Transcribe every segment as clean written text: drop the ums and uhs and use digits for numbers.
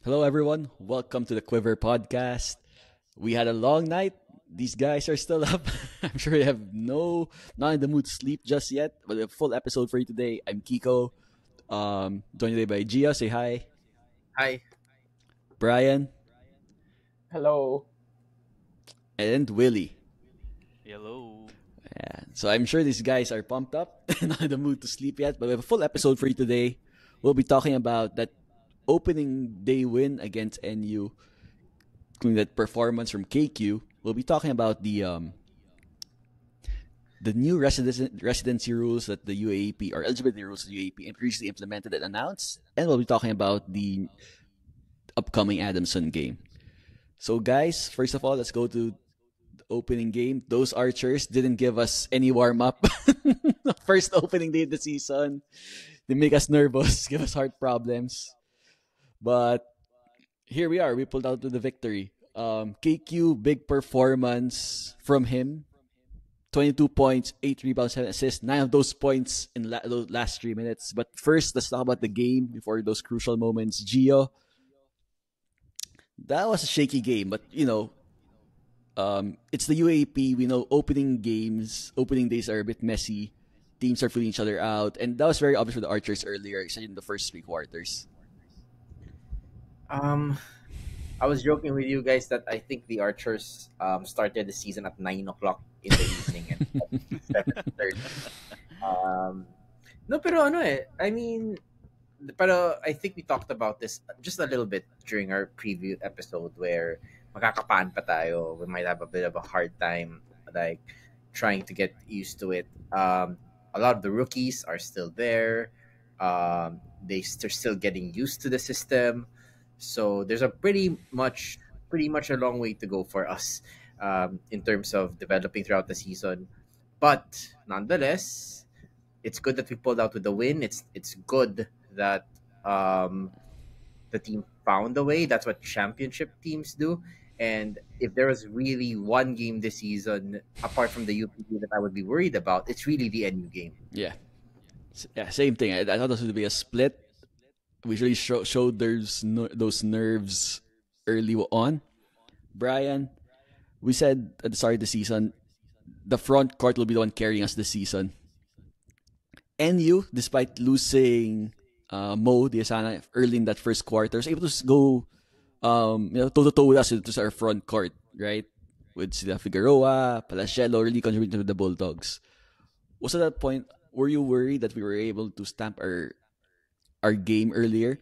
Hello, everyone. Welcome to the Quiver podcast. We had a long night. These guys are still up. I'm sure you have not in the mood to sleep just yet. But a full episode for you today. I'm Kiko. Joined today by Gia. Say hi. Hi. Brian Hello. and Willie. Hello. Yeah. So I'm sure these guys are pumped up, not in the mood to sleep yet. But we have a full episode for you today. We'll be talking about that opening day win against NU, including that performance from KQ. We'll be talking about the new residency rules that the UAAP or eligibility rules that the UAAP recently implemented and announced, and we'll be talking about the upcoming Adamson game. So, guys, first of all, let's go to the opening game. Those Archers didn't give us any warm up. First opening day of the season, they make us nervous, give us heart problems, but here we are. We pulled out to the victory. KQ, big performance from him. 22 points, 8 rebounds, 7 assists. 9 of those points in those last 3 minutes. But first, let's talk about the game before those crucial moments. Gio, that was a shaky game, but it's the UAP. We know opening days are a bit messy. Teams are feeling each other out, and that was very obvious for the Archers earlier, especially in the first 3 quarters. Um, I was joking with you guys that I think the Archers started the season at 9 o'clock in the evening and 7:30. Um, no, pero ano eh. I mean, pero I think we talked about this just a little bit during our preview episode where makakapaan pa tayo. We might have a bit of a hard time like trying to get used to it. A lot of the rookies are still there. They're still getting used to the system. So there's a pretty much a long way to go for us in terms of developing throughout the season. But nonetheless, it's good that we pulled out with the win. It's good that the team found a way. That's what championship teams do. And if there was really one game this season, apart from the UP that I would be worried about, it's really the NU game. Yeah, yeah, same thing. I thought this would be a split. We really showed those nerves early on. Brian, we said at the start of the season, the front court will be the one carrying us this season. NU, despite losing Mo Diasana early in that first quarter, was able to go toe to toe with us. It was our front court, right? With sila Figueroa, Palacielo really contributing to the Bulldogs. Was at that point, were you worried that we were able to stamp our game earlier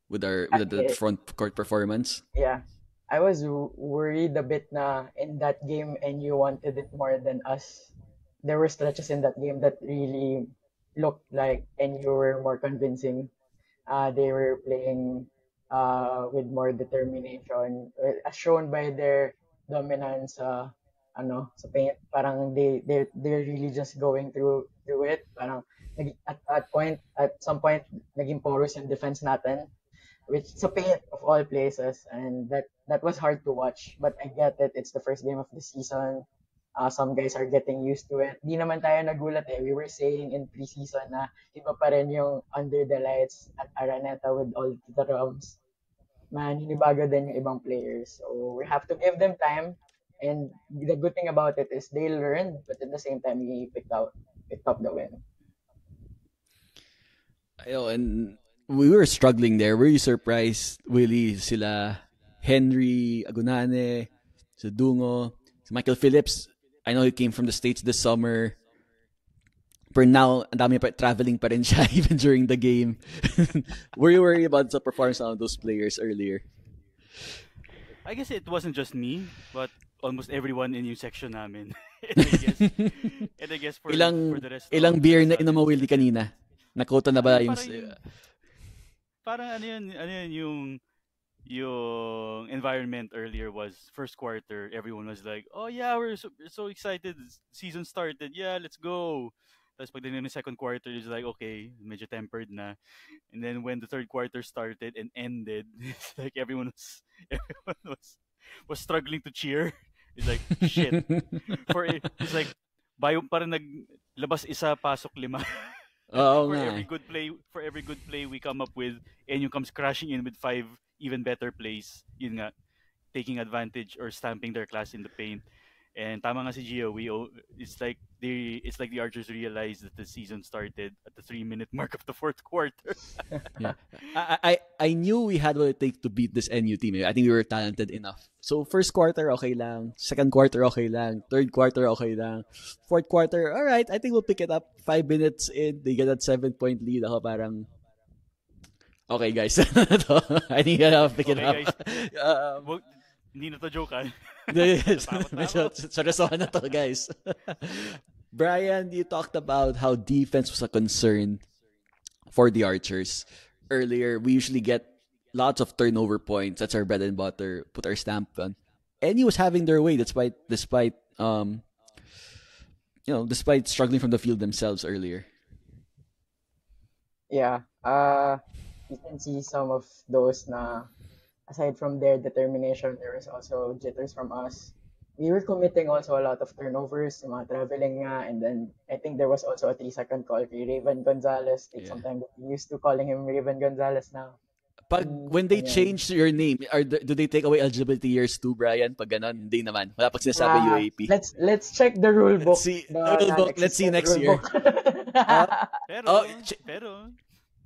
with the I, front court performance? yeah, I was worried a bit na in that game and you wanted it more than us. There were stretches in that game that really looked like and you were more convincing. They were playing with more determination, as shown by their dominance. Sa paint. Parang they're really just going through it. Parang at some point naging porous yung defense natin, which sa paint of all places, and that was hard to watch, but I get it. It's the first game of the season. Some guys are getting used to it. Di naman tayo nagulat eh. We were saying in preseason na iba pa rin yung under the lights at Araneta with all the drums. Maninibago din yung ibang players. So we have to give them time. And the good thing about it is they learned, but at the same time, we picked up the win. And we were struggling there. Were you surprised, Willie, sila Henry, Agunane, si Dungo, si Michael Phillips? I know he came from the States this summer. For now, ang dami pa traveling pa rin siya even during the game. Were you worried about the performance of those players earlier? I guess it wasn't just me, but almost everyone in yung section namin. and I guess, and I guess for the rest ilang of beer na the inom mo, Willie, kanina? Nakota na ba yung... Parang ano yun yung environment earlier was first quarter, everyone was like, oh yeah, we're so excited, season started, yeah, let's go. Tapos pagdating ng second quarter, it's like, okay, medyo tempered na. And then when the third quarter started and ended, it's like everyone was struggling to cheer. It's like, shit. It's like, parang naglabas isa, pasok lima. Oo for nga every eh. good play, we come up with, NU comes crashing in with five even better plays. Yun nga, taking advantage or stamping their class in the paint. And tama nga si Gio, it's like the Archers realized that the season started at the 3 minute mark of the fourth quarter. Yeah. I knew we had what it takes to beat this NU team. I think we were talented enough. So first quarter okay lang, second quarter okay lang, third quarter okay lang, fourth quarter all right. I think we'll pick it up. 5 minutes in, they get that 7 point lead. Ako parang okay guys. I think I'll pick it Okay up. guys, um, wag, hindi na to joke ah. medyo Natakot na ako. seryosohan na to guys. Brian, you talked about how defense was a concern for the Archers earlier. We usually get lots of turnover points. That's our bread and butter. Put our stamp on. And he was having their way despite despite struggling from the field themselves earlier. Yeah. You can see some of those na aside from their determination, there was also jitters from us. We were committing also a lot of turnovers, yung mga traveling nga, and then I think there was also a 3-second call kay Raven Gonzalez. Take Yeah. some time, we used to calling him Raven Gonzalez now. When they Ganyan. change your name, do they take away eligibility years too, Brian? Pag ganon, hindi naman. Wala pag sinasabi UAP. Let's check the rule book. Let's see. The Rule book. Let's see non-existent next rule year. book. Pero, Oh, pero,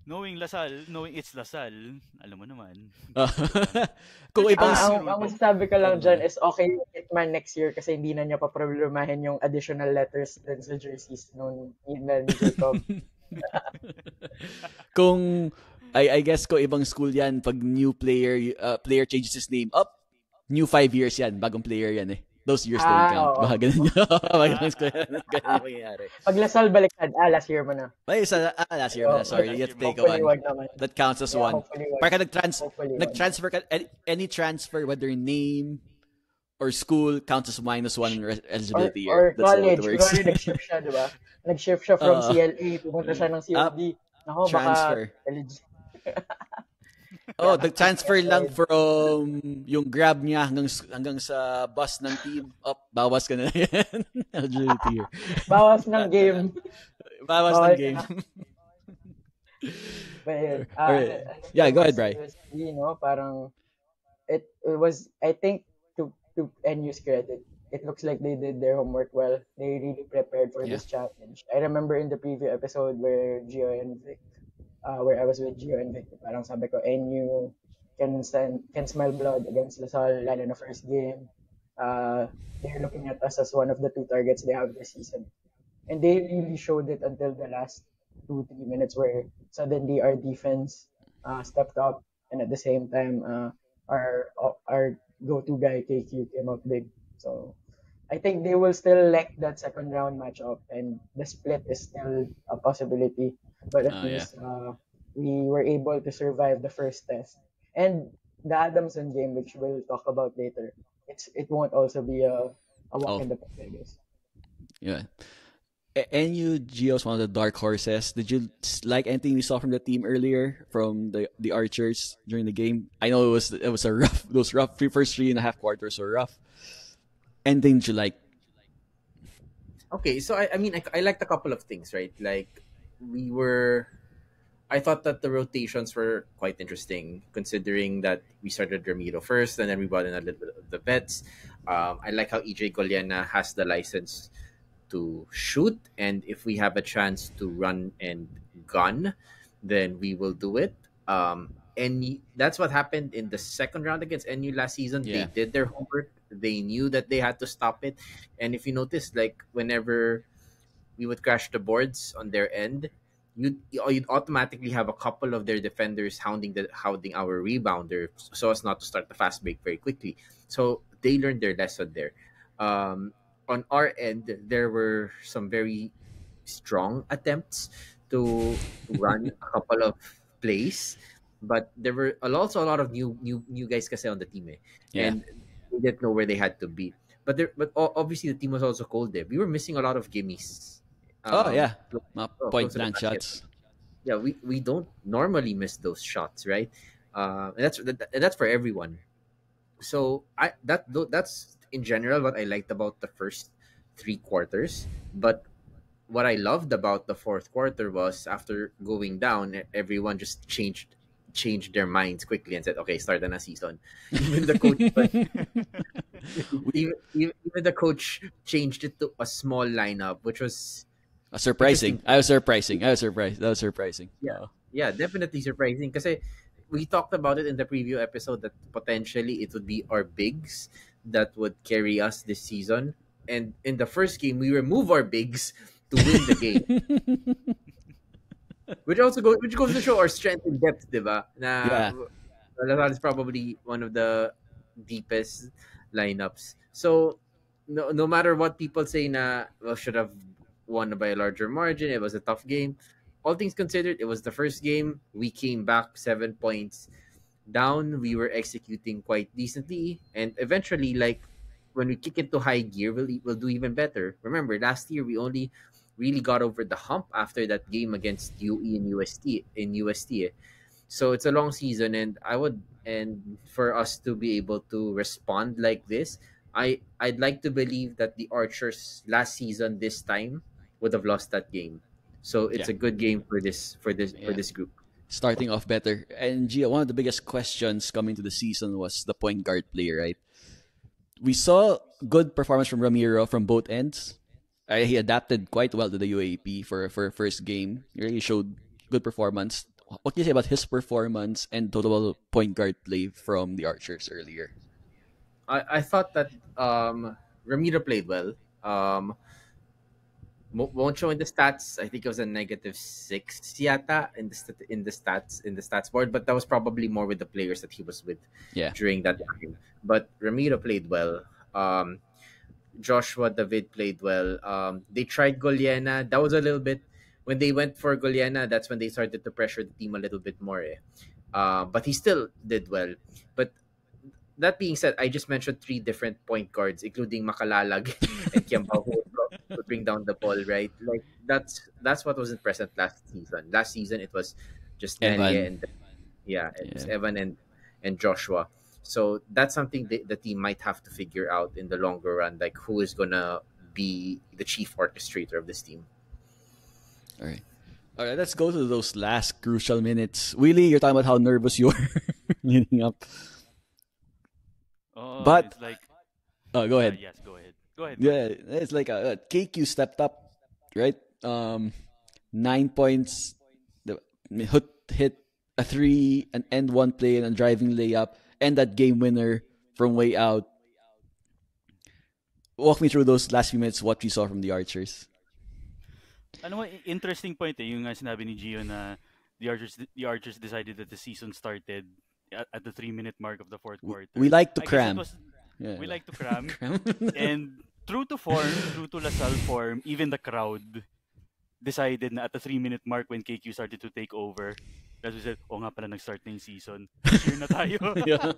knowing it's Lasal, alam mo naman. Kung ibang ang masasabi ko lang dyan is okay yung Hitman next year kasi hindi na niya paproblemahin yung additional letters din sa jerseys nung email ni Jacob. kung I guess ko ibang school yan pag new player changes his name up, new 5 years yan, bagong player yan eh. Those years don't count. Oo. Baka ganun yun. Bagong school yan. Ganun yung mangyayari. Pag Lasal baliktad, last year mo na. Ay, last year na. Sorry, you have to take Hopefully, one. wag naman. That counts as Yeah, one. hopefully wag. Parang Hopefully wag. nag-transfer ka, any transfer, whether name or school, counts as -1 eligibility Or year. That's how it college. works. Kunwari nag-shift siya, di ba? Nag-shift siya from CLA, pumunta siya ng COD. Nako, transfer. baka Oh, nag-transfer lang from yung grab niya hanggang sa bus ng team. Bawas ka na yan. Eligibility year. bawas ng game. Bawas ng Bawal game. ka. But, Alright. Yeah, go ahead, Bri. You know, parang it was, I think, to NU's credit, it looks like they did their homework well. They really prepared for this challenge. I remember in the preview episode where Gio and Vic, where I was with Gio and Vic, parang sabi ko, NU can smell blood against Lasal, lalo na first game. They're looking at us as one of the 2 targets they have this season. And they really showed it until the last 2-3 minutes where suddenly our defense stepped up, and at the same time our go-to guy KQ came up big. So I think they will still like that second round matchup, and the split is still a possibility. But at least we were able to survive the first test. And the Adamson game, which we'll talk about later, it won't also be a walk in the park, I guess. Yeah. NU Gio's one of the dark horses. Did you like anything you saw from the team earlier from the Archers during the game? I know it was a rough. Those first 3.5 quarters were rough. Anything did you like? Okay, so I mean I liked a couple of things, right? Like I thought that the rotations were quite interesting, considering that we started Ramiro first and then we brought in a little bit of the vets. I like how EJ Goliana has the license to shoot, and if we have a chance to run and gun, then we will do it. And that's what happened in the second round against NU last season. Yeah. They did their homework. They knew that they had to stop it. And if you notice, like whenever we would crash the boards on their end, you'd automatically have a couple of their defenders hounding our rebounder so as not to start the fast break very quickly. So they learned their lesson there. On our end, there were some very strong attempts to run a couple of plays, but there were also a lot of new guys kasi on the team, and they didn't know where they had to be. But obviously the team was also cold there. We were missing a lot of gimmies. Point blank shots. Yeah, we don't normally miss those shots, right? And that's for everyone. So that's in general what I liked about the first 3 quarters. But what I loved about the fourth quarter was after going down, everyone just changed their minds quickly and said, "Okay, start na season." Even the coach, We, even the coach changed it to a small lineup, which is surprising. I was surprising. I was surprised. That was surprising. yeah, yeah, definitely surprising. Because we talked about it in the preview episode that potentially it would be our bigs that would carry us this season. And in the first game, we remove our bigs to win the game, which goes to show our strength in depth, diba? Na Yeah. Lazal is probably one of the deepest lineups. So no matter what people say, na well, should have won by a larger margin. It was a tough game. All things considered, it was the first game. We came back 7 points down. We were executing quite decently, and eventually, like when we kick into high gear, we'll do even better. Remember, last year we only really got over the hump after that game against UE and UST. So it's a long season, and for us to be able to respond like this, I'd like to believe that the Archers last season this time would have lost that game. So it's Yeah. a good game for Yeah. this group. Starting off better. And Gia, one of the biggest questions coming to the season was the point guard play, right? We saw good performance from Ramiro from both ends. He adapted quite well to the UAP for a first game. He really showed good performance. What can you say about his performance and total point guard play from the Archers earlier? I thought that Ramiro played well. Won't show in the stats. I think it was a -6 yata in the stats board, but that was probably more with the players that he was with Yeah. during that time. But Ramiro played well. Joshua David played well. They tried Goliana. That was a little bit when they went for Goliana. That's when they started to pressure the team a little bit more. But he still did well. But that being said, I just mentioned three different point guards, including Makalalag and Kiambao, who would bring down the ball. Right, like that's what wasn't present last season. Last season it was just Nelia Evan. and yeah, it was Yeah. Evan and Joshua. So that's something the team might have to figure out in the longer run, like who is gonna be the chief orchestrator of this team. All right. All right, let's go to those last crucial minutes. Willie, you're talking about how nervous you are leading up. Oh, But it's like go ahead. yes, go ahead. Go ahead. Yeah, it's like KQ stepped up, right? 9 points, hit a three, an end one play, and a driving layup, and that game winner from way out. Walk me through those last few minutes, what we saw from the Archers. Ano mo, interesting point yung nga sinabi ni Gio na the Archers decided that the season started at the 3-minute mark of the fourth quarter. We like to I guess cram. it was, Yeah. we like to cram. Cram. And true to form, true to Lasal form, even the crowd decided na at the 3-minute mark when KQ started to take over, as we said, nga pala nag-start na yung season. Cheer na tayo. Yeah.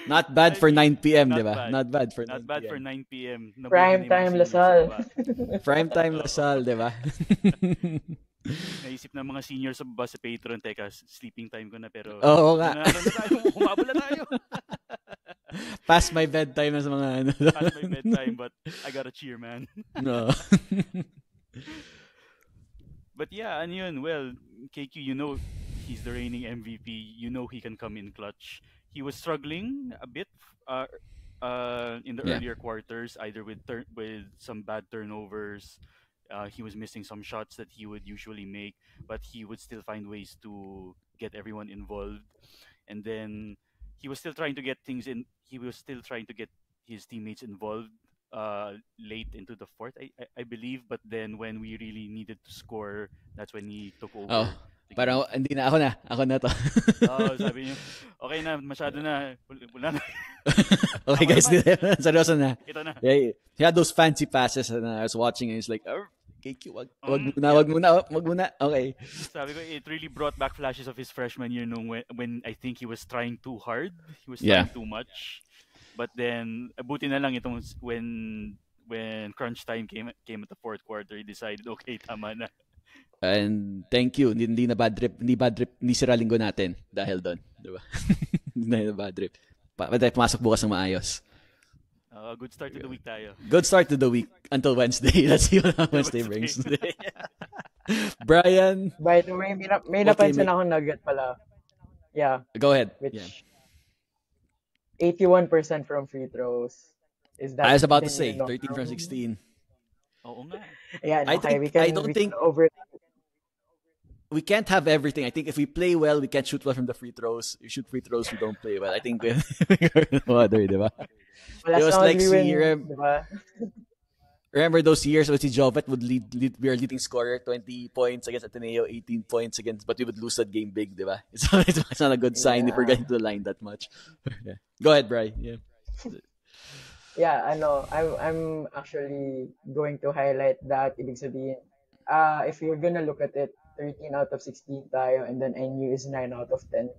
Not bad for 9 p.m., Not di ba? bad. Not bad for Not 9 bad p.m. for 9 p.m. Nabuhay Prime na yung time mga seniors Lasal. sa baba. Prime time Lasal, di ba? Naisip ng mga seniors sa baba sa Patreon, teka, sleeping time ko na pero Oo nga. nanalo na tayo, humabol na tayo. Past my bedtime na sa mga ano. Past my bedtime, but I gotta cheer, man. No. But yeah, ano yun, well, KQ, he's the reigning MVP. You know he can come in clutch. He was struggling a bit in the Yeah. earlier quarters, either with some bad turnovers. He was missing some shots that he would usually make, but he would still find ways to get everyone involved. And then he was still trying to get things in. He was still trying to get his teammates involved late into the fourth, I believe. But then when we really needed to score, that's when he took over. Oh, the parang game. hindi na ako na. Ako na to. Sabi niyo, okay na, masyado na. Wala na. Okay guys, seryoso na. Ito na. Yeah, he had those fancy passes and I was watching and it's like, oh, KQ, wag Yeah. muna. Okay. Sabi ko, it really brought back flashes of his freshman year nung when I think he was trying too hard. He was Yeah. trying too much. But then, buti na lang itong when crunch time came at the fourth quarter, he decided, okay, tama na. And thank you. Hindi na bad trip. Hindi sira linggo natin dahil doon. Di ba? Hindi na bad trip. Pumasok bukas ng maayos. Good start to the week tayo. Good start to the week until Wednesday. Let's see what Wednesday brings. Brian, By the way, may Okay, napansin ako nugget pala. Yeah, go ahead. which Yeah. 81% from free throws. Is that I was about to the say new 13 from norm? 16. Oo nga. Yeah, I okay, think I don't we think can over. we can't have everything. I think if we play well, we can't shoot well from the free throws. We shoot free throws, we don't play well. I think we're no other, di ba? Well, It as was long as like we win, si diba? remember those years when si Jovet would lead we are leading scorer 20 points against Ateneo, 18 points against, but we would lose that game big, di ba? It's not a good sign if we're Yeah. getting to the line that much. Yeah. Go ahead, Bri. Yeah. Yeah, I'm actually going to highlight that. Ibig sabihin, if you're gonna look at it, 13 out of 16 tayo, and then NU is 9 out of 10.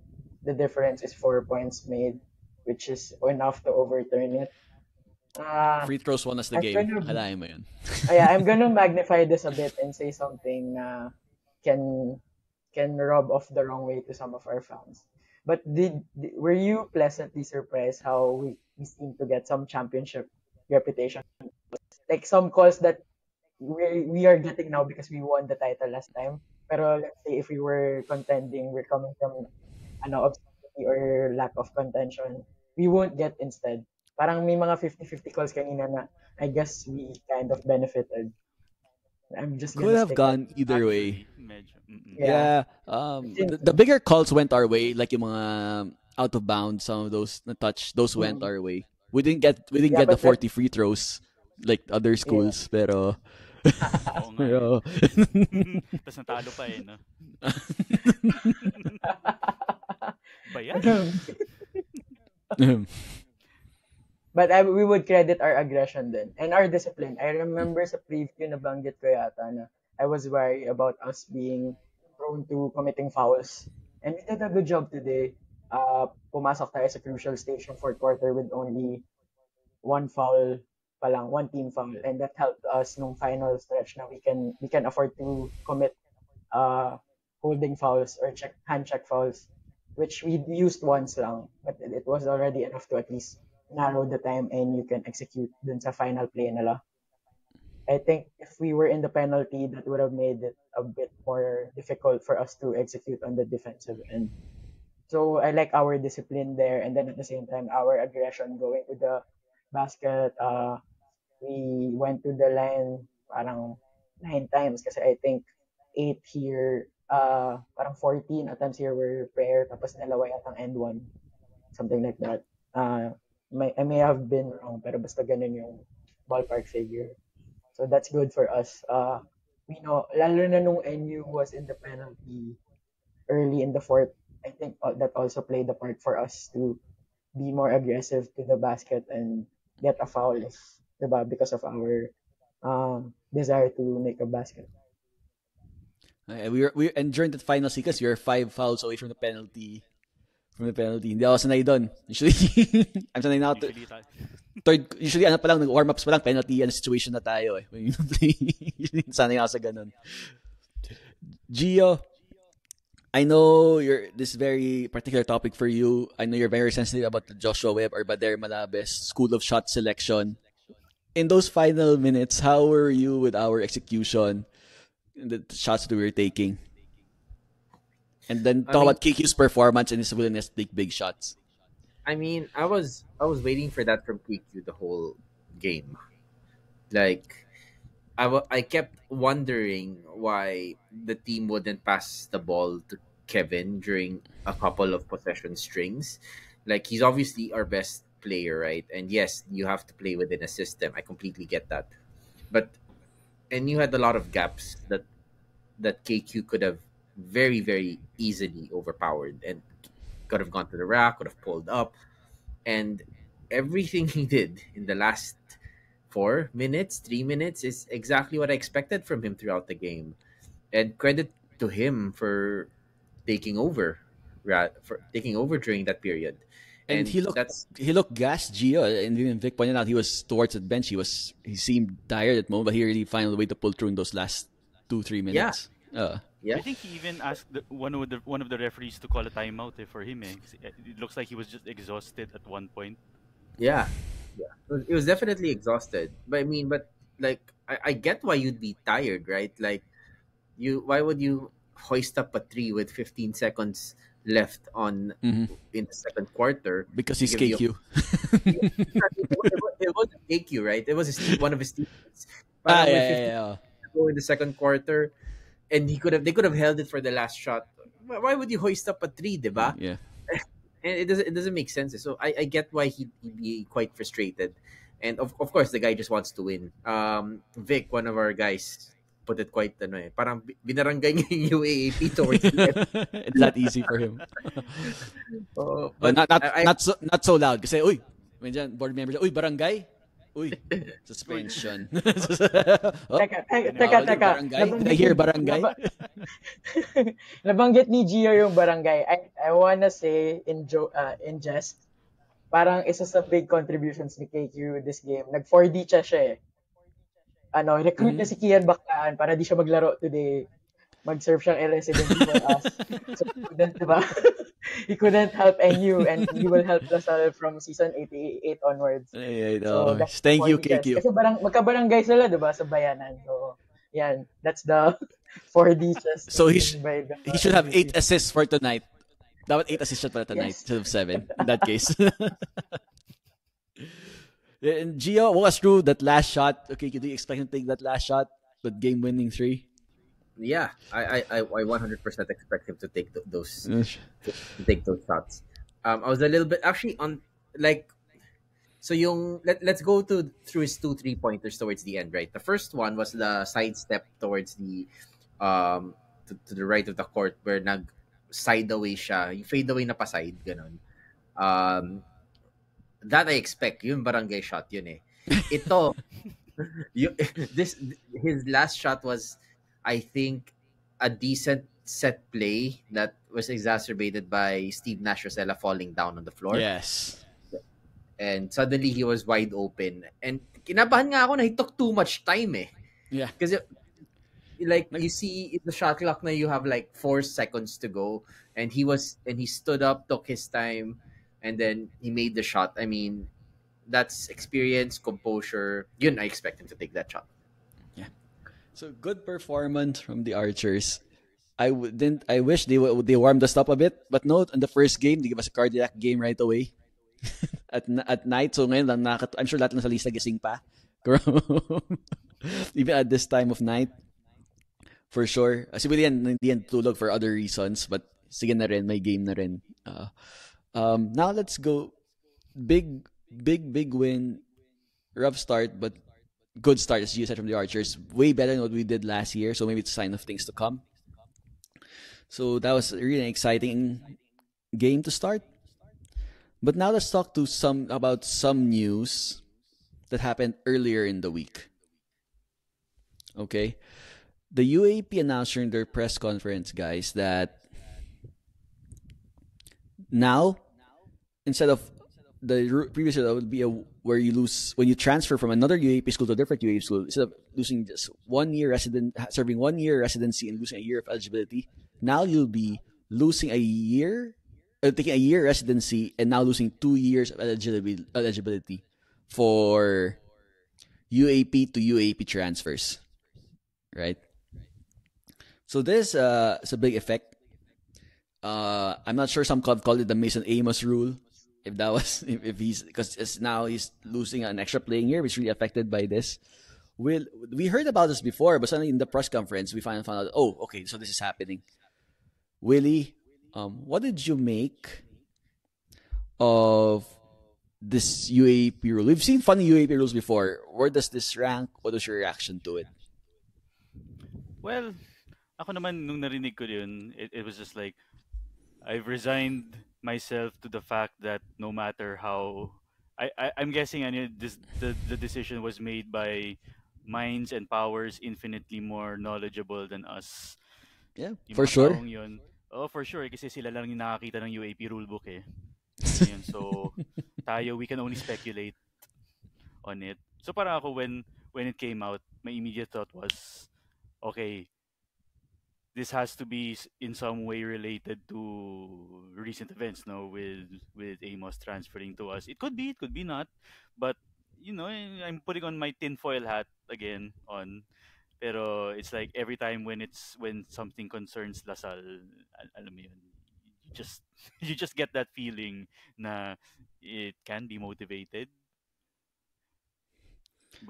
The difference is 4 points made, which is enough to overturn it. Free throws won us the I'm game. gonna, Akalain mo yun. yeah, I'm gonna magnify this a bit and say something can can rub off the wrong way to some of our fans. But were you pleasantly surprised how we seem to get some championship reputation? Like some calls that we are getting now because we won the title last time. Pero let's say if we were contending, we're coming from obscurity or lack of contention, we won't get instead. Parang may mga 50-50 calls kanina na I guess we kind of benefited. I'm just Could gonna have stick that. gone either way. Actually, medyo. Yeah. The bigger calls went our way, like yung mga out of bounds, some of those na touch, those went our way. We didn't get Yeah, the but 40 free throws like other schools, pero Oo nga. pero Tapos natalo pa eh, no? Ba yan? But we would credit our aggression then and our discipline. I remember sa preview na banggit ko yata na I was worried about us being prone to committing fouls. And we did a good job today. Pumasok tayo sa crucial stage ng fourth quarter with only one foul pa lang, one team foul. And that helped us nung final stretch na we can afford to commit holding fouls or hand check fouls, which we used once lang. But it was already enough to at least narrow the time and you can execute dun sa final play nila. I think if we were in the penalty, that would have made it a bit more difficult for us to execute on the defensive end. So I like our discipline there, and then at the same time, our aggression going to the basket. We went to the line parang 9 times kasi I think 8 here, parang 14 attempts here were prayer, tapos dalawa yatang end one. Something like that. I may have been wrong, pero basta ganun yung ballpark figure. So that's good for us. We know, lalo na nung NU was in the penalty early in the fourth, I think that also played a part for us to be more aggressive to the basket and get a foul, diba? Because of our desire to make a basket. and during that final sequence, we were 5 fouls away from the penalty. Hindi ako sanay doon. Usually, I'm sanay na ako. Usually, pa lang, warm-ups pa lang, penalty situation na tayo eh. When you play, usually, sanay ako sa ganun. Gio, I know this very particular topic for you. I know you're very sensitive about the Joshua Webb or Bader Malabes school of shot selection. In those final minutes, how were you with our execution, the shots that we were taking? And then talk about KQ's performance and his willingness to take big shots. I mean, I was waiting for that from KQ the whole game. Like, I kept wondering why the team wouldn't pass the ball to Kevin during a couple of possession strings. Like, he's obviously our best player, right? And yes, you have to play within a system. I completely get that. And you had a lot of gaps that KQ could have very, very easily overpowered and could have gone to the rack, could have pulled up. And everything he did in the last 3 minutes is exactly what I expected from him throughout the game. And credit to him for taking over during that period. And he looked gassed, Gio, and even Vic pointed out he was towards the bench. He seemed tired at the moment, but he really found a way to pull through in those last 2-3 minutes. Yeah. I think he even asked one of the referees to call a timeout for him. It looks like he was just exhausted at one point. Yeah. it was definitely exhausted. But I mean, but like I get why you'd be tired, right? Like why would you hoist up a three with 15 seconds left on Hmm. in the second quarter Because to he's give you KQ. it wasn't AQ, right? It was one of his teammates. Ah, Parang with yeah, yeah, 15 yeah. to go in the second quarter, and they could have held it for the last shot. Why would you hoist up a three, diba? Yeah. And it doesn't make sense. So I get why he'd be quite frustrated, and of course the guy just wants to win. Vic, one of our guys, put it quite parang binarangay niya yung UAAP towards the end. It's not easy for him. But Not not I not so not so loud kasi uy, may dyan, board member, uy, barangay. Uy, suspension. Oh, Teka. barangay. Did I hear barangay? Nabanggit ni Gio yung barangay. I wanna say in jest, parang isa sa big contributions ni KQ this game. Nag 4D siya eh. Recruit niya si Kian Bacaan para di siya maglaro today. Mag-serve siyang residency for us. So, he couldn't, diba? He couldn't help NU and he will help Lasal from season 88 onwards. Ay, So, that's thank you, 4D chess. KQ. Kasi magkabarangay sila, diba, sa bayanan. So, yan. That's the 4D chess. So he by the should have 8 MVP. assists for tonight. Dapat 8 assists siya pala tonight Yes. instead of 7 in that case. And Gio, what was true that last shot? Okay, do you expect him to take that last shot? But game-winning 3? yeah, I 100% expect him to take those Yes. to take those shots. I was a little bit actually on like so let's go through his 2 3 pointers towards the end, right? The first one was the sidestep towards the to the right of the court where nag side away siya, yung fade away na pa side ganun. Um that I expect, yung barangay shot yun eh. Ito you, this his last shot was, I think, a decent set play that was exacerbated by Steve Nash Rosella falling down on the floor, Yes. and suddenly he was wide open. And kinabahan nga ako na he took too much time eh. Yeah. Because like you see in the shot clock now you have like 4 seconds to go, and he stood up, took his time, and then he made the shot. I mean, that's experience, composure. Yun, I expect him to take that shot. So good performance from the Archers. I wish they warmed us up a bit, but no. In the first game, they gave us a cardiac game right away at night. So ngayon lang I'm sure lahat ng sa lista gising pa. Even at this time of night, for sure. Si William hindi yan tulog for other reasons, but sige na rin, may game na rin. Now let's go. Big win. Rough start, but good start, as you said, from the Archers. Way better than what we did last year, so maybe it's a sign of things to come. So that was really an exciting game to start. But now let's talk about some news that happened earlier in the week. Okay, the UAP announced during their press conference, guys, that now instead of previous year, that would be where you lose when you transfer from another UAP school to a different UAP school. Instead of losing just 1 year serving 1 year residency and losing a year of eligibility, now you'll be losing a year, taking a year residency and now losing 2 years of eligibility for UAP to UAP transfers, right? So this is a big effect. I'm not sure some club called it the Mason Amos rule. If that was if he's because now he's losing an extra playing year, which really affected by this. We heard about this before, but suddenly in the press conference we found out. Oh, okay, so this is happening. Willie, what did you make of this UAP rule? We've seen funny UAP rules before. Where does this rank? What was your reaction to it? Well, ako naman nung narinig ko yun, it was just like I've resigned myself to the fact that no matter how I'm guessing the decision was made by minds and powers infinitely more knowledgeable than us. Yeah, Yung for mga sure. taong yun. Oh, for sure. Kasi sila lang yung nakakita ng UAP rulebook eh. Yun, so, tayo, we can only speculate on it. So, parang ako, when it came out, my immediate thought was, okay, this has to be in some way related to recent events, no? With Amos transferring to us. It could be not. But I'm putting on my tinfoil hat again on. Pero it's like every time when something concerns Lasal, alam mo yun, you just you just get that feeling na it can be motivated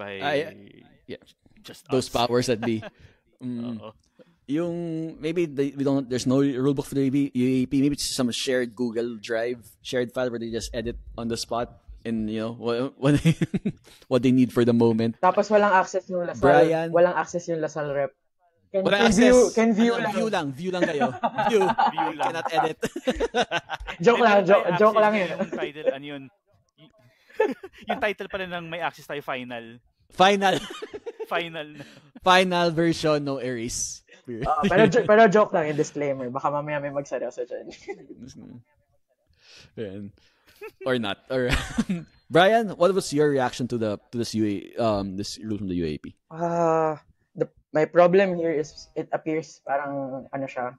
I by yeah, just those us. powers that be. Mm, Oo. yung maybe we don't there's no rule book for the UAP. Maybe it's some shared Google Drive shared file where they just edit on the spot and what what they need for the moment. Tapos walang access yung Lasal. Brian, Walang access yung Lasal rep. wala access. Ano, view lang kayo. View You lang. cannot edit. Joke lang, Meron tayong joke access lang na yun. yung title, ano yun? Y- yung title pala ng may access tayo final. Final Final na. final version no erase. Pero joke lang yung disclaimer. Baka mamaya may magseryoso dyan. Yan. Or not. Or Brian, what was your reaction to this this rule from the UAP? My problem here is it appears parang ano siya,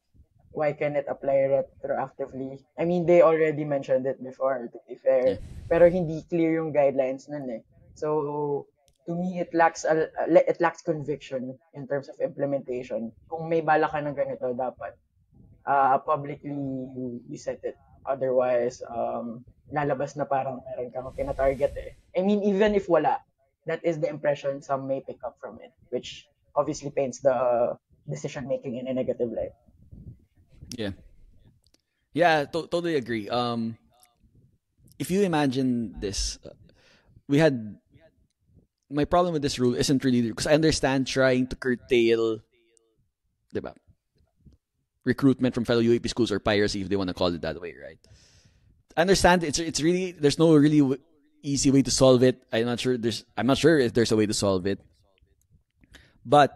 why can it apply retroactively? I mean, they already mentioned it before, to be fair. Yeah. Pero hindi clear yung guidelines nun eh. So, to me, it lacks conviction in terms of implementation. Kung may bala ka ng ganito, dapat publicly you set it. Otherwise, lalabas na parang meron kang tina-target eh. I mean, even if wala, that is the impression some may pick up from it, which obviously paints the decision making in a negative light. Yeah, totally agree. If you imagine this, we had my problem with this rule isn't really because I understand trying to curtail, diba, recruitment from fellow UAP schools or piracy if they want to call it that way, right? I understand it's really there's no really easy way to solve it. I'm not sure if there's a way to solve it, but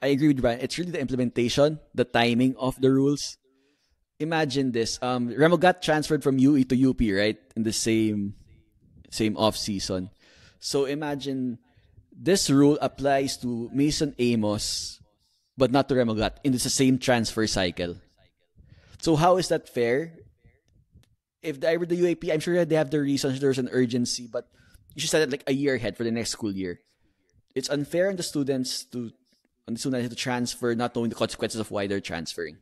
I agree with Brian. It's really the implementation, the timing of the rules. Imagine this. Remo got transferred from UE to UP, right? In the same off season. So imagine this rule applies to Mason Amos, but not to Remogat in the same transfer cycle. So how is that fair? If I were the UAP, I'm sure they have the reasons. There's an urgency, but you should set it like a year ahead for the next school year. It's unfair on the students to transfer, not knowing the consequences of why they're transferring,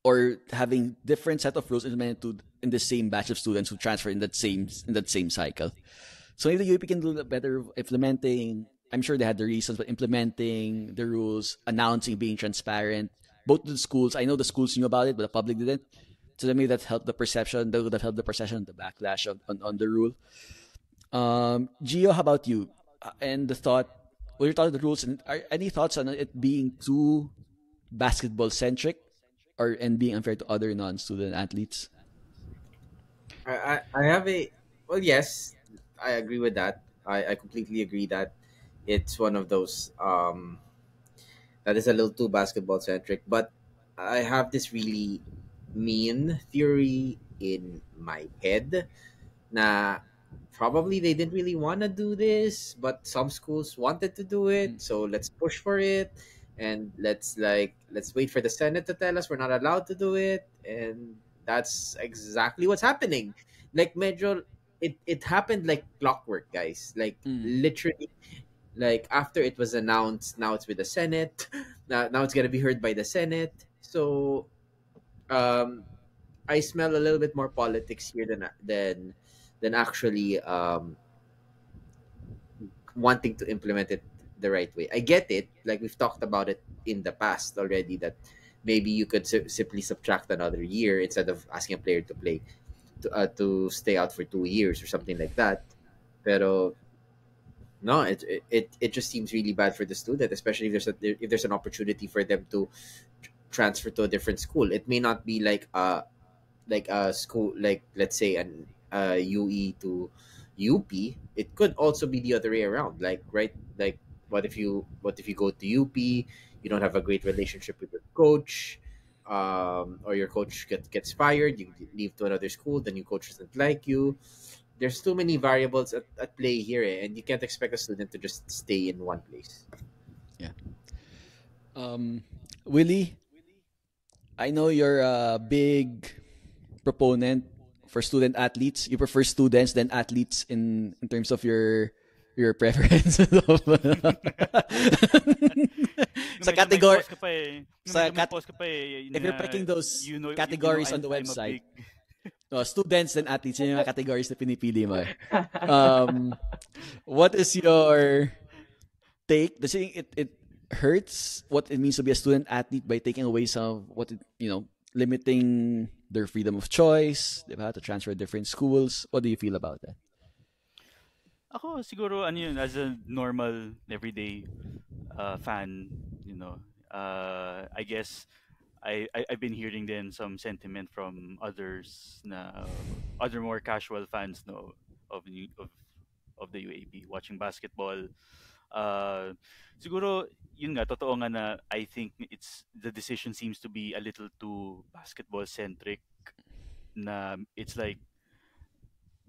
or having different set of rules implemented in the same batch of students who transfer in that same cycle. So if the UAP can do better of implementing, I'm sure they had the reasons, but implementing the rules, announcing, being transparent, both to the schools. I know the schools knew about it, but the public didn't. So maybe that helped the perception. That would have helped the perception, the backlash on the rule. Gio, how about you? And the thought, what your thoughts on the rules? And any thoughts on it being too basketball centric, and being unfair to other non-student athletes? I have yes, I agree with that. I completely agree that it's one of those that is a little too basketball centric. But I have this really mean theory in my head na probably they didn't really want to do this, but some schools wanted to do it, so let's push for it, and let's wait for the Senate to tell us we're not allowed to do it, and that's exactly what's happening. Like medyo, it happened like clockwork, guys. Like literally, like after it was announced, now it's with the Senate. Now it's gonna be heard by the Senate. So, I smell a little bit more politics here than actually wanting to implement it the right way. I get it. Like we've talked about it in the past already that maybe you could simply subtract another year instead of asking a player to play to stay out for 2 years or something like that. Pero no, it just seems really bad for the student, especially if there's an opportunity for them to transfer to a different school. It may not be like a school, like let's say an UE to UP. It could also be the other way around. Like right, like what if you go to UP, you don't have a great relationship with your coach, or your coach gets fired, you leave to another school, the new coach doesn't like you. There's too many variables at play here, and you can't expect a student to just stay in one place. Yeah. Willie, I know you're a big proponent for student athletes? You prefer students than athletes in terms of your preference? Nung Sa medyo may category, pause ka pa eh. Nung sa medyo may pause ka pa eh. if you're picking those You know categories on the I'm a website, big... students and athletes, yun yung mga categories na pinipili mo. Um, what is your take? Does it hurts what it means to be a student athlete by taking away some of what limiting their freedom of choice? They've had to transfer different schools. What do you feel about that? Ako siguro ano yun, as a normal everyday fan, I guess I've been hearing then some sentiment from others na other more casual fans no of of the UAP watching basketball. Uh, Siguro yun nga totoo nga na I think it's the decision seems to be a little too basketball centric na it's like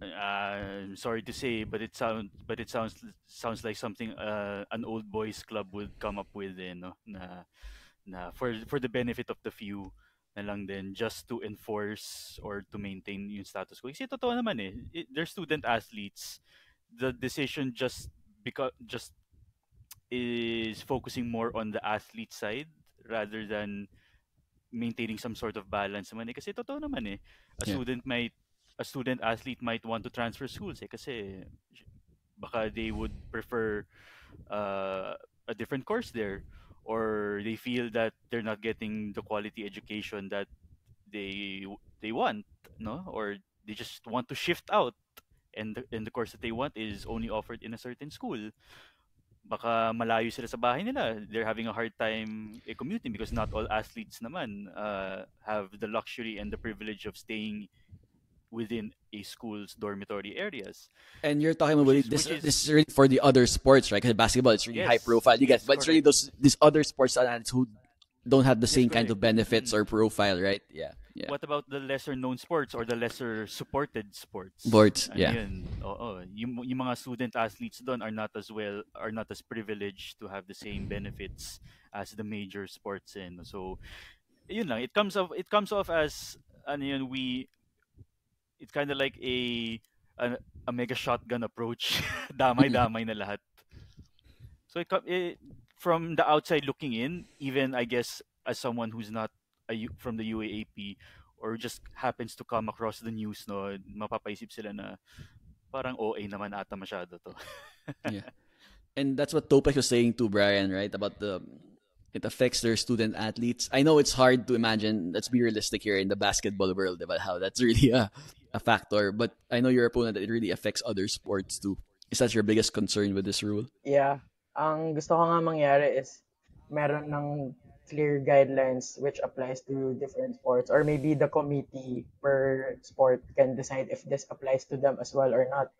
I'm sorry to say, but it sounds like something an old boys club would come up with, no? Na for the benefit of the few na lang din just to enforce or to maintain yung status quo. Kasi totoo naman eh, they're student athletes. The decision just is focusing more on the athlete side rather than maintaining some sort of balance naman eh. Kasi totoo naman eh, Yeah. a student athlete might want to transfer schools eh kasi baka they would prefer a different course there or they feel that they're not getting the quality education that they want, no, or they just want to shift out and the course that they want is only offered in a certain school. Baka malayo sila sa bahay nila. They're having a hard time commuting because not all athletes naman have the luxury and the privilege of staying within a school's dormitory areas. And you're talking about this. Which is This is really for the other sports, right? Because basketball is really high yes, profile. You get, yes, but it's really correct. these other sports athletes who don't have the Yes, same kind correct. of benefits Mm. or profile, right? Yeah, yeah. What about the lesser known sports or the lesser supported sports? Sports, Ano yeah, yun? Oo. Yung mga student athletes doon are not as privileged to have the same benefits as the major sports in. So, yun lang. It comes off as ano yun, it's kind of like a mega shotgun approach. Damay-damay na lahat. So from the outside looking in, even I guess as someone who's not from the UAAP or just happens to come across the news, no, mapapaisip sila na parang OA naman ata masyado to. yeah. And that's what Topek was saying to Brian, right? About it affects their student athletes. I know it's hard to imagine. Let's be realistic here in the basketball world about how that's really a factor. But I know your opponent that it really affects other sports too. Is that your biggest concern with this rule? Yeah. Ang gusto ko nga mangyari is meron ng clear guidelines which applies to different sports, or maybe the committee per sport can decide if this applies to them as well or not.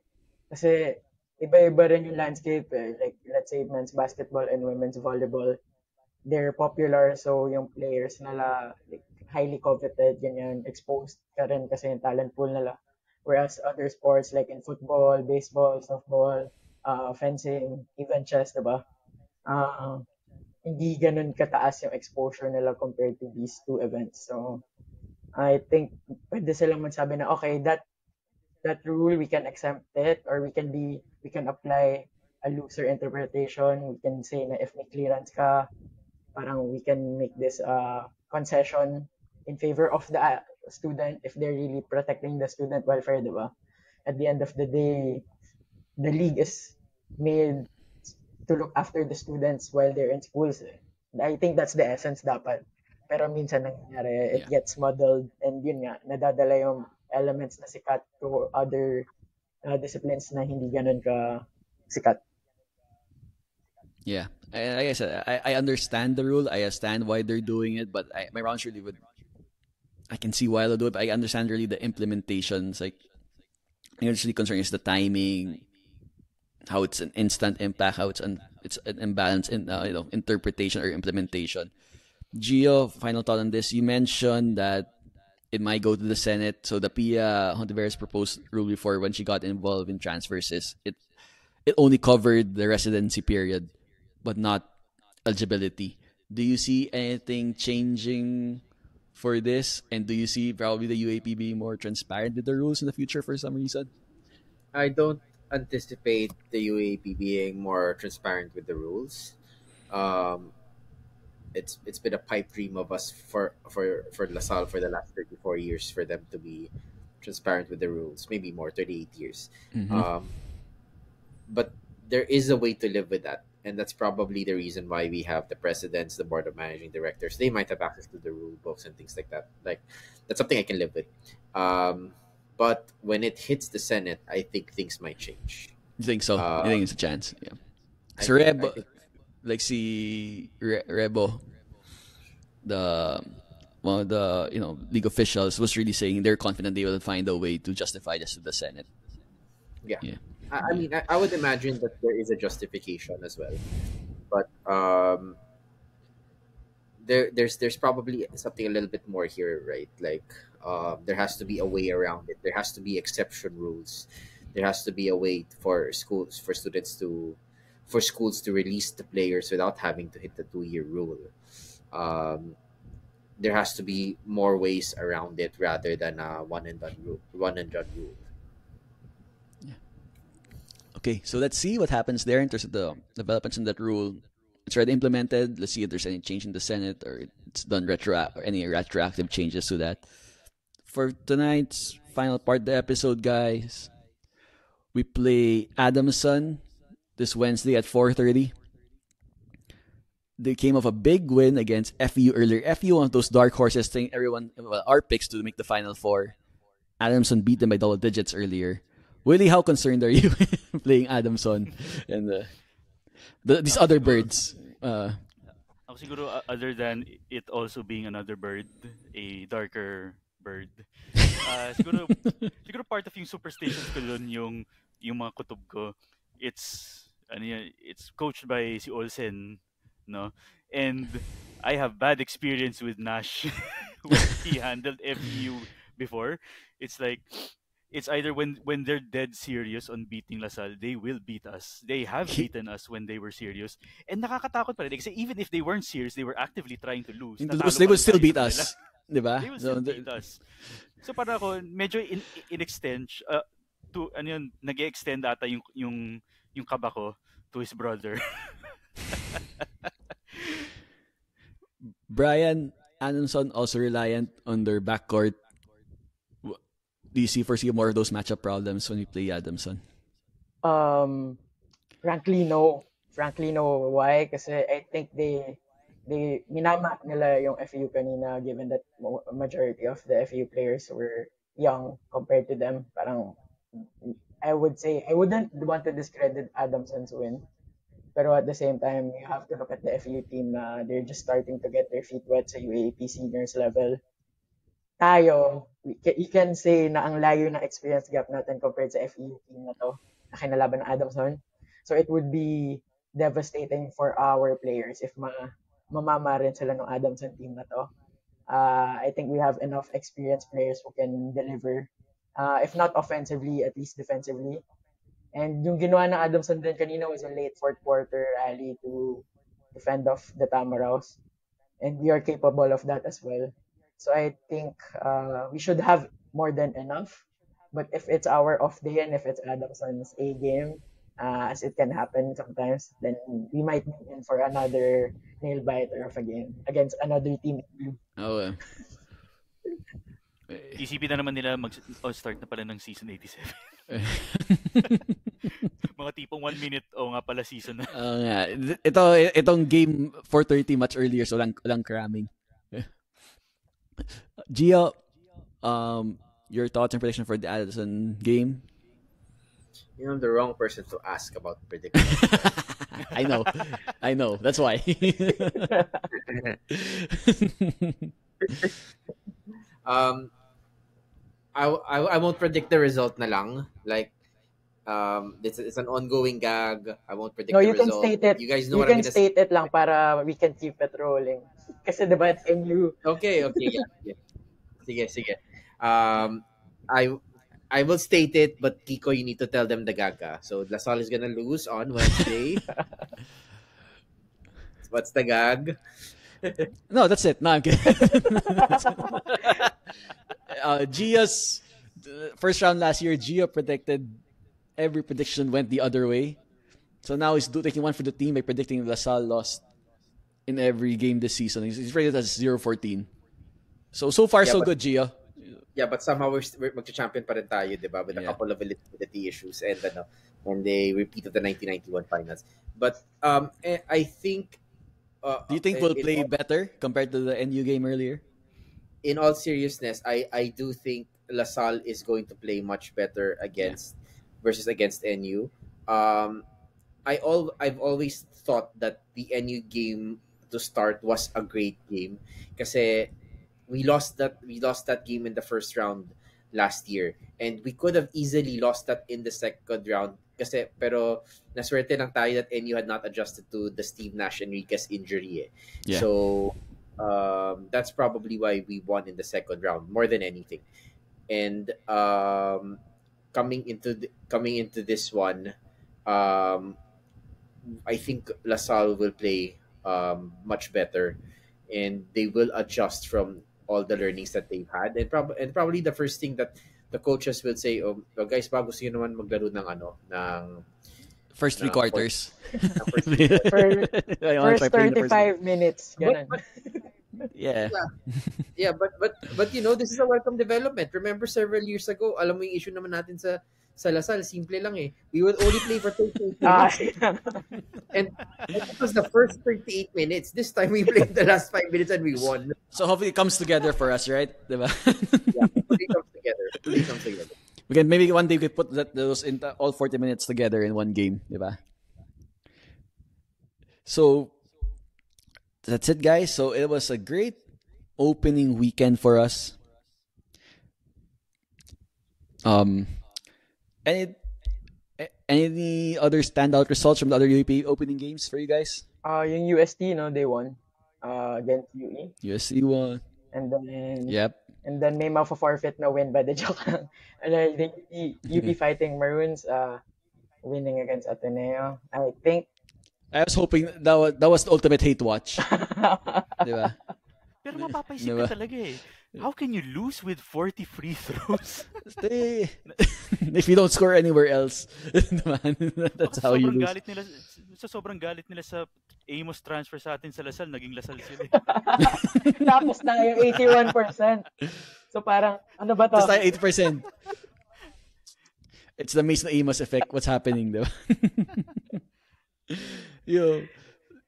Kasi iba-iba rin yung landscape eh. Like let's say men's basketball and women's volleyball, they're popular, so yung players nila like highly coveted, ganyan, exposed ka rin kasi yung talent pool nila. Whereas other sports like in football, baseball, softball, fencing, even chess, diba? Uh, Hindi ganun kataas yung exposure nila compared to these two events. So, I think pwede silang magsabi na, okay, that rule, we can exempt it, or we can apply a looser interpretation. We can say na if may clearance ka, parang we can make this concession in favor of the student if they're really protecting the student welfare, diba? At the end of the day, the league is made to look after the students while they're in schools. I think that's the essence dapat. Pero minsan nangyayari, it Yeah. gets muddled, and yun nga, nadadala yung elements na sikat to other disciplines na hindi ganun ka sikat. Yeah. Like I said, I understand the rule. I understand why they're doing it, but my rounds really would. I can see why they'll do it, but I understand really the implementations. Like, I'm really concerned is the timing, how it's an instant impact, how it's an imbalance in interpretation or implementation. Gio, final thought on this. You mentioned that it might go to the Senate. So the Pia Hontiveros proposed rule before when she got involved in transfers is it only covered the residency period, but not eligibility. Do you see anything changing for this? And do you see probably the UAP being more transparent with the rules in the future for some reason? I don't anticipate the UAP being more transparent with the rules. Um, it's been a pipe dream of us for LaSalle for the last 34 years for them to be transparent with the rules. Maybe more, 38 years. Mm-hmm. Um, but there is a way to live with that, and that's probably the reason why we have the presidents, the board of managing directors. They might have access to the rule books and things like that. Like that's something I can live with. But when it hits the Senate, I think things might change. You think so? You think it's a chance? Yeah. I So think, I Rebo, think like si Rebo, the one of the league officials was really saying they're confident they will find a way to justify this to the Senate. yeah. Yeah. I mean, I would imagine that there is a justification as well, but there's probably something a little bit more here, right? Like there has to be a way around it. There has to be exception rules. There has to be a way for schools to release the players without having to hit the 2 year rule. Um, there has to be more ways around it rather than a one and done rule. One and done rule. Okay, so let's see what happens there in terms of the developments in that rule. It's already implemented. Let's see if there's any change in the Senate or it's done or any retroactive changes to that. For tonight's final part of the episode, guys, we play Adamson this Wednesday at 4:30. They came off a big win against FU earlier. FU, one of those dark horses, thing our picks to make the Final Four. Adamson beat them by double digits earlier. Willie, how concerned are you playing Adamson and these other birds? Ako siguro, other than it also being another bird, a darker bird. Siguro part of yung superstitions ko dun yung mga kutob ko. It's coached by si Olsen, no? And I have bad experience with Nash when he handled FEU before. It's like it's either when they're dead serious on beating LaSalle, they will beat us. They have beaten us when they were serious. And nakakatakot pa rin. Kasi even if they weren't serious, they were actively trying to lose. They would still beat us. Diba? They will still beat us. So para ako, medyo in-extend, nag-extend ata yung kaba ko to his brother. Brian, Adamson also reliant on their backcourt. Do you foresee more of those matchup problems when we play Adamson? Frankly, no. Why? Kasi I think they minamak nila yung FU kanina given that majority of the FU players were young compared to them. Parang I would say I wouldn't want to discredit Adamson's win. Pero at the same time, you have to look at the FU team na they're just starting to get their feet wet sa UAP seniors level. Tayo, you can say na ang layo ng experience gap natin compared sa FEU team na to na kinalaban ng Adamson. So it would be devastating for our players if mamama rin sila ng Adamson team na to. I think we have enough experienced players who can deliver. If not offensively, at least defensively. And yung ginawa ng Adamson din kanina was a late fourth quarter rally to defend off the Tamaraws. And we are capable of that as well. So I think we should have more than enough. But if it's our off day and if it's Adamson's A game, as it can happen sometimes, then we might be in for another nail biter of a game against another team. Oh, Isipin na naman nila start na pala ng season 87. Mga tipong 1 minute, nga pala season na. Itong game 4:30 much earlier, so lang cramming. Gio, your thoughts and prediction for the Addison game? I'm the wrong person to ask about predictions. I know. That's why. I won't predict the result na lang. Like, it's an ongoing gag. I won't predict the result. No, you can state it. You guys know you what I'm can state it lang para we can keep it rolling. Kasi diba it's MU. Okay, yeah. Sige. I will state it, but Kiko, you need to tell them the gaga. So LaSalle is gonna lose on Wednesday. What's the gag? No, that's it. No, I'm kidding. Gia's first round last year, Gia predicted every prediction went the other way. So now he's taking one for the team by predicting LaSalle lost in every game this season. He's rated as 0-14. So far, Yeah, so but good, Gia. yeah, but somehow we're magcha-champion pa rin tayo, di ba? With a Yeah. couple of eligibility issues and when they repeated the 1991 finals. But I think Do you think we'll play better compared to the NU game earlier? in all seriousness, I do think LaSalle is going to play much better against NU. Um, I've always thought that the NU game to start was a great game kasi we lost that game in the first round last year, and we could have easily lost that in the second round kasi pero naswerte lang tayo that NU had not adjusted to the Steve Nash Enriquez injury. Yeah. So that's probably why we won in the second round more than anything. And coming into this one, I think LaSalle will play much better, and they will adjust from all the learnings that they've had. And probably the first thing that the coaches will say, oh guys, bago gusto nyo naman maglaro ng First three No, quarters. First, I wanna first try playing the 35 minutes. Ganun. Yeah. Yeah, but this is a welcome development. Remember several years ago, alam mo yung issue naman natin sa LaSalle, simple lang eh. We would only play for 38 Ah, minutes. And that was the first 38 minutes. This time we played the last 5 minutes and we won. So hopefully it comes together for us, right? Diba? Yeah, it comes together. It comes together. We can maybe one day we could put those in all 40 minutes together in one game, diba? So that's it, guys. So it was a great opening weekend for us. Any any other standout results from the other UAP opening games for you guys? yung UST, they won against UE. USC won. And then Yep. and then may forfeit na win by the joke lang. And I think UP Fighting Maroons winning against Ateneo. I think I was hoping that was the ultimate hate watch. Diba? Pero mapapaisip Diba? ka talaga eh. How can you lose with 40 free throws? If you don't score anywhere else, that's how you lose. Sobrang galit nila sa Amos transfer sa atin sa Lasal, naging Lasal sila. tapos na yung 81%. So parang, ano ba to? Just like 80%. It's the Mason Amos effect. What's happening, though? Yo.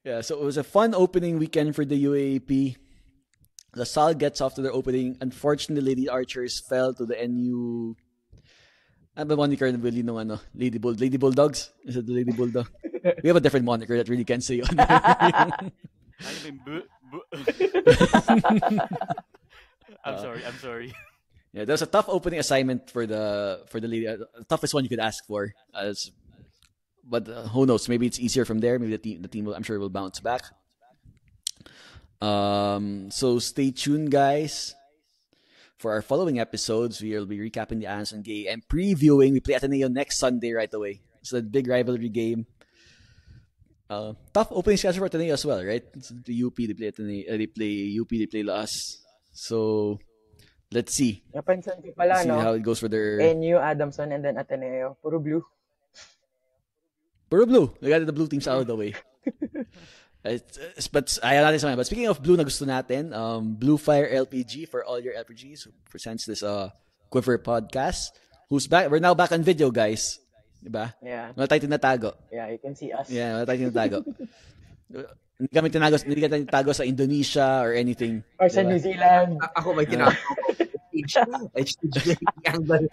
Yeah, so it was a fun opening weekend for the UAAP. LaSalle gets off to their opening. Unfortunately, the Archers fell to the NU. Ano ba moniker na bili nung Lady Bulldogs? Is it the Lady Bulldog? We have a different moniker that really can't say on I'm sorry. Yeah, that was a tough opening assignment for the lady. The toughest one you could ask for. But who knows? Maybe it's easier from there. Maybe the team will, I'm sure, will bounce back. So stay tuned, guys. For our following episodes, we will be recapping the Anderson game and previewing. We play Ateneo next Sunday right away. It's a big rivalry game. Tough opening schedule for Ateneo as well, right? It's the UP, they play Ateneo, they play UP, they play Laas. So let's see. Napansin ko pala, See how it goes for their NU, Adamson, and then Ateneo. Puro blue. Puro blue. We got the blue teams out of the way. But ayaw natin sa mga. But speaking of blue na gusto natin, Blue Fire LPG for all your LPGs who presents this Quiver podcast. Who's back? We're now back on video, guys. Diba? Yeah. Wala tayo tinatago. Yeah, you can see us. Yeah, wala tayo tinatago. Hindi kami tinatago sa Indonesia or anything. Or sa Diba? New Zealand. Ako may tinatawag ko. HTJ angle.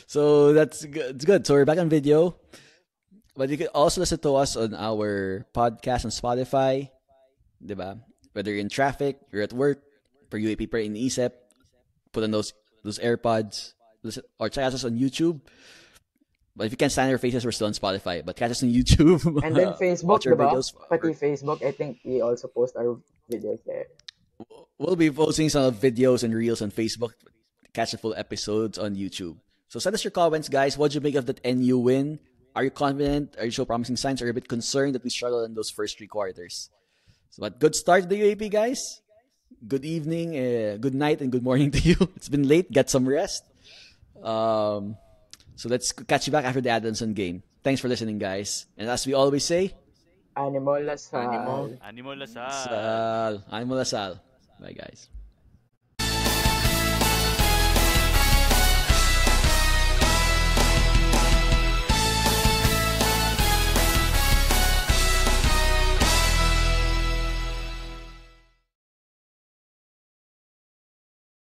So that's good. It's good. So we're back on video. But you can also listen to us on our podcast on Spotify. Diba? Whether you're in traffic, you're at work, for UAP per in ESEP, put on those AirPods, listen, or check us on YouTube. But if you can't stand our faces, we're still on Spotify. But catch us on YouTube. And then Facebook, Watch our diba? videos. Pati Facebook, I think we also post our videos there. We'll be posting some videos and reels on Facebook. Catch the full episodes on YouTube. So send us your comments, guys. What'd you make of that NU win? Are you confident? Are you show promising signs? Or are you a bit concerned that we struggled in those first 3 quarters? So, but good start to the UAP, guys. Good evening, good night, and good morning to you. It's been late. Get some rest. So let's catch you back after the Adamson game. Thanks for listening, guys. And as we always say, Animo Animo. Lasal. Animo Lasal. Animal Asal. Bye, guys.